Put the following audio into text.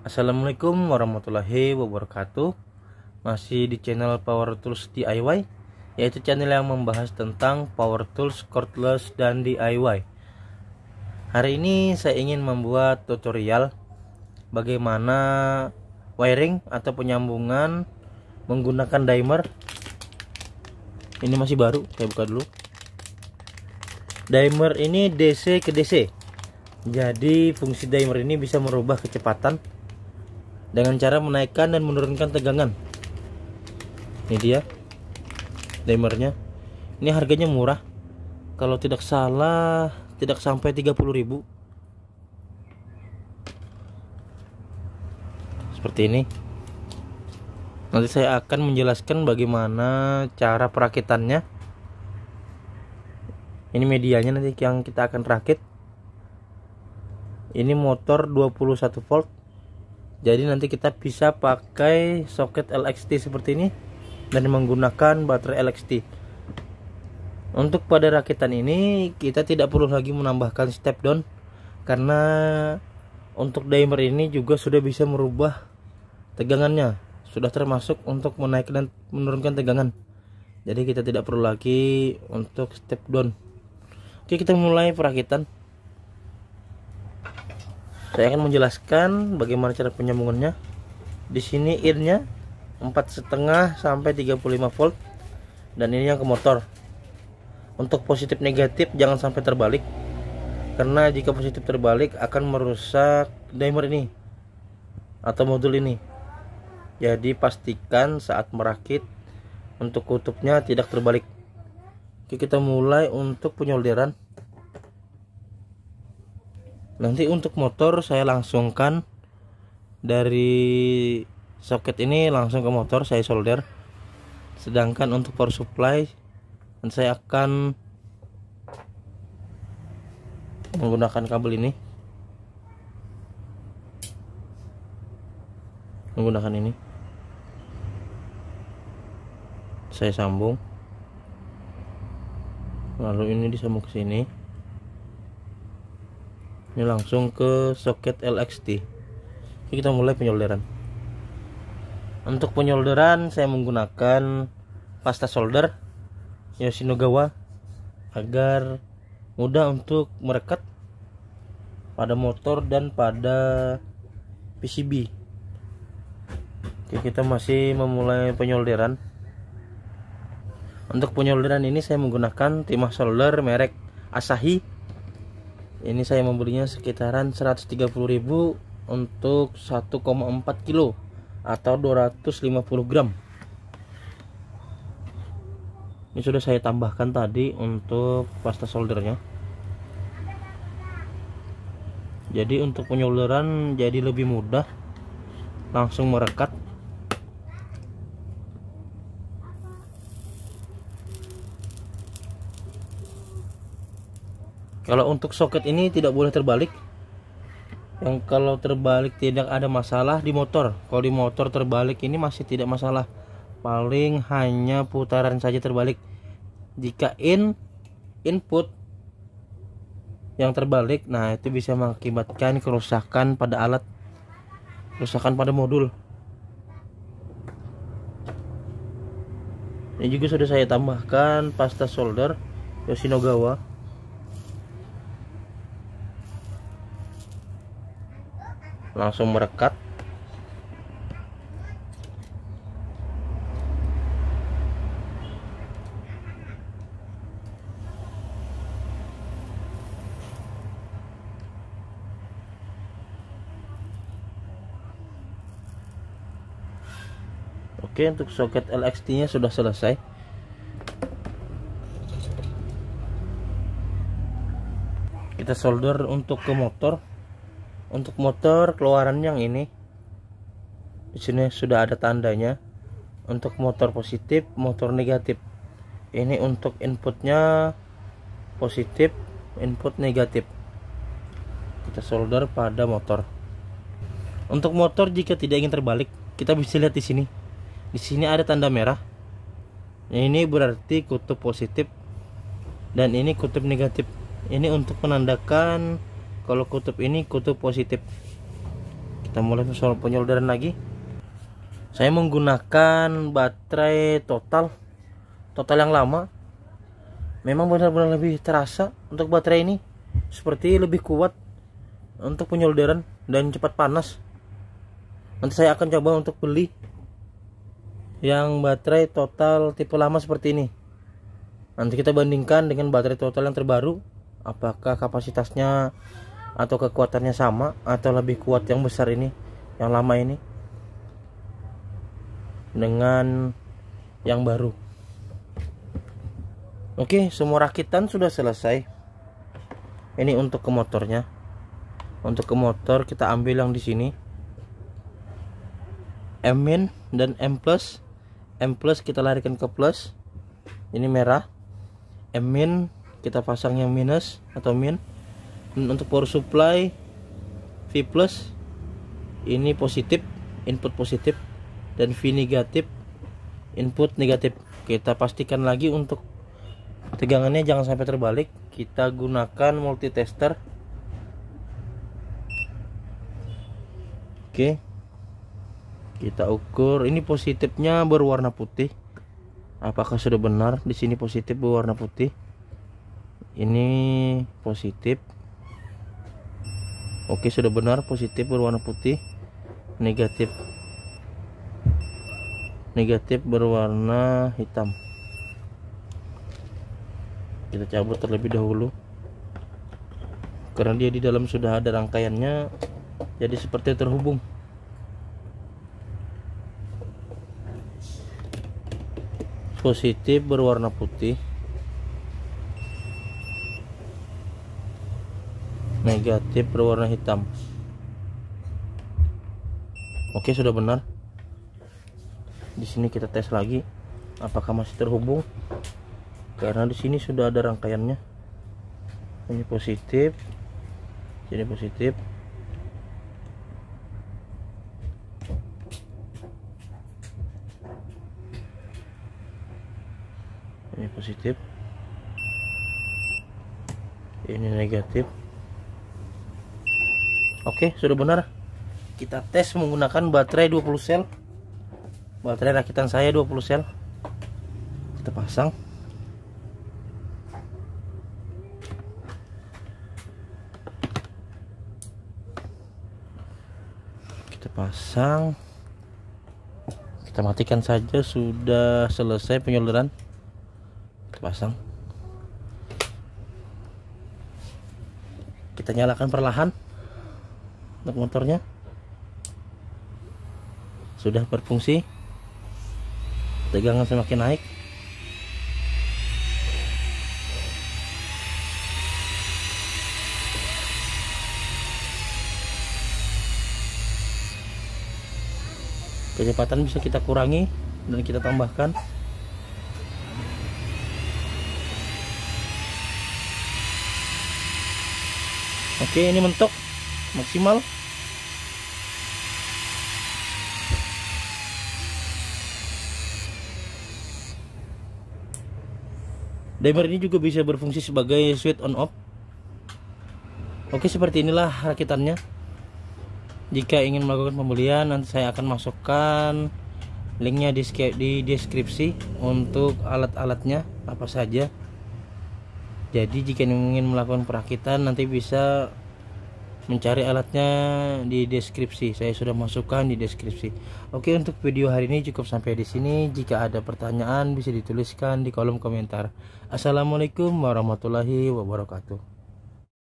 Assalamualaikum warahmatullahi wabarakatuh. Masih di channel Power Tools DIY, yaitu channel yang membahas tentang power tools, cordless, dan DIY. Hari ini saya ingin membuat tutorial bagaimana wiring atau penyambungan menggunakan dimmer. Ini masih baru, saya buka dulu. Dimmer ini DC ke DC. Jadi fungsi dimmer ini bisa merubah kecepatan dengan cara menaikkan dan menurunkan tegangan. Ini dia dimmernya. Ini harganya murah, kalau tidak salah tidak sampai 30.000. Seperti ini. Nanti saya akan menjelaskan bagaimana cara perakitannya. Ini medianya nanti yang kita akan rakit. Ini motor 21 volt. Jadi nanti kita bisa pakai soket LXT seperti ini dan menggunakan baterai LXT. Untuk pada rakitan ini kita tidak perlu lagi menambahkan step down, karena untuk dimmer ini juga sudah bisa merubah tegangannya, sudah termasuk untuk menaikkan dan menurunkan tegangan. Jadi kita tidak perlu lagi untuk step down. Oke, kita mulai perakitan. Saya akan menjelaskan bagaimana cara penyambungannya. Di sini in-nya 4,5 sampai 35 volt, dan ini yang ke motor. Untuk positif negatif jangan sampai terbalik, karena jika positif terbalik akan merusak dimmer ini atau modul ini. Jadi pastikan saat merakit untuk kutubnya tidak terbalik. Oke, kita mulai untuk penyolderan. Nanti untuk motor saya langsungkan dari soket ini langsung ke motor, saya solder. Sedangkan untuk power supply saya akan menggunakan kabel ini, saya sambung, lalu ini disambung ke sini. Ini langsung ke soket LXT. Kita mulai penyolderan. Untuk penyolderan saya menggunakan pasta solder Yoshinogawa agar mudah untuk merekat pada motor dan pada PCB. Oke, kita masih memulai penyolderan. Untuk penyolderan ini saya menggunakan timah solder merek Asahi. Ini saya membelinya sekitaran 130.000 untuk 1,4 kilo atau 250 gram. Ini sudah saya tambahkan tadi untuk pasta soldernya. Jadi untuk penyolderan jadi lebih mudah, langsung merekat. Kalau untuk soket ini tidak boleh terbalik. Yang kalau terbalik tidak ada masalah di motor. Kalau di motor terbalik ini masih tidak masalah. Paling hanya putaran saja terbalik. Jika input yang terbalik, nah itu bisa mengakibatkan kerusakan pada alat, kerusakan pada modul. Ini juga sudah saya tambahkan pasta solder Yoshinogawa. Langsung merekat. Oke, untuk soket LXT nya sudah selesai. Kita solder untuk ke motor. Untuk motor keluaran yang ini, di sini sudah ada tandanya. Untuk motor positif, motor negatif. Ini untuk inputnya positif, input negatif. Kita solder pada motor. Untuk motor jika tidak ingin terbalik, kita bisa lihat di sini. Di sini ada tanda merah. Ini berarti kutub positif dan ini kutub negatif. Ini untuk menandakan kalau kutub ini kutub positif. Kita mulai soal penyolderan lagi. Saya menggunakan baterai total yang lama. Memang benar-benar lebih terasa untuk baterai ini, seperti lebih kuat untuk penyolderan dan cepat panas. Nanti saya akan coba untuk beli yang baterai total tipe lama seperti ini. Nanti kita bandingkan dengan baterai total yang terbaru, apakah kapasitasnya atau kekuatannya sama atau lebih kuat yang besar ini, yang lama ini, dengan yang baru. Oke, semua rakitan sudah selesai. Ini untuk ke motornya. Untuk ke motor kita ambil yang di sini, M- dan M+. M+ kita larikan ke plus. Ini merah. M- kita pasang yang minus atau min. Dan untuk power supply V+, ini positif, input positif, dan V negatif, input negatif. Kita pastikan lagi untuk tegangannya jangan sampai terbalik. Kita gunakan multitester. Oke, kita ukur. Ini positifnya berwarna putih. Apakah sudah benar? Di sini positif berwarna putih. Ini positif. Oke, sudah benar, positif berwarna putih. Negatif berwarna hitam. Kita cabut terlebih dahulu karena dia di dalam sudah ada rangkaiannya, jadi seperti terhubung. Positif berwarna putih, negatif berwarna hitam. Oke, sudah benar. Di sini kita tes lagi apakah masih terhubung, karena di sini sudah ada rangkaiannya. Ini positif, ini positif. Ini positif. Ini negatif. Oke, sudah benar. Kita tes menggunakan baterai 20 sel. Baterai rakitan saya 20 sel. Kita pasang. Kita matikan saja, sudah selesai penyolderan. Kita pasang. Kita nyalakan perlahan untuk motornya. Sudah berfungsi, tegangan semakin naik. Kecepatan bisa kita kurangi dan kita tambahkan. Oke, ini mentok maksimal. Dimmer ini juga bisa berfungsi sebagai switch on off. Oke, seperti inilah rakitannya. Jika ingin melakukan pembelian, nanti saya akan masukkan linknya di deskripsi untuk alat-alatnya apa saja. Jadi jika ingin melakukan perakitan, nanti bisa mencari alatnya di deskripsi. Saya sudah masukkan di deskripsi. Oke, untuk video hari ini cukup sampai di sini. Jika ada pertanyaan bisa dituliskan di kolom komentar. Assalamualaikum warahmatullahi wabarakatuh.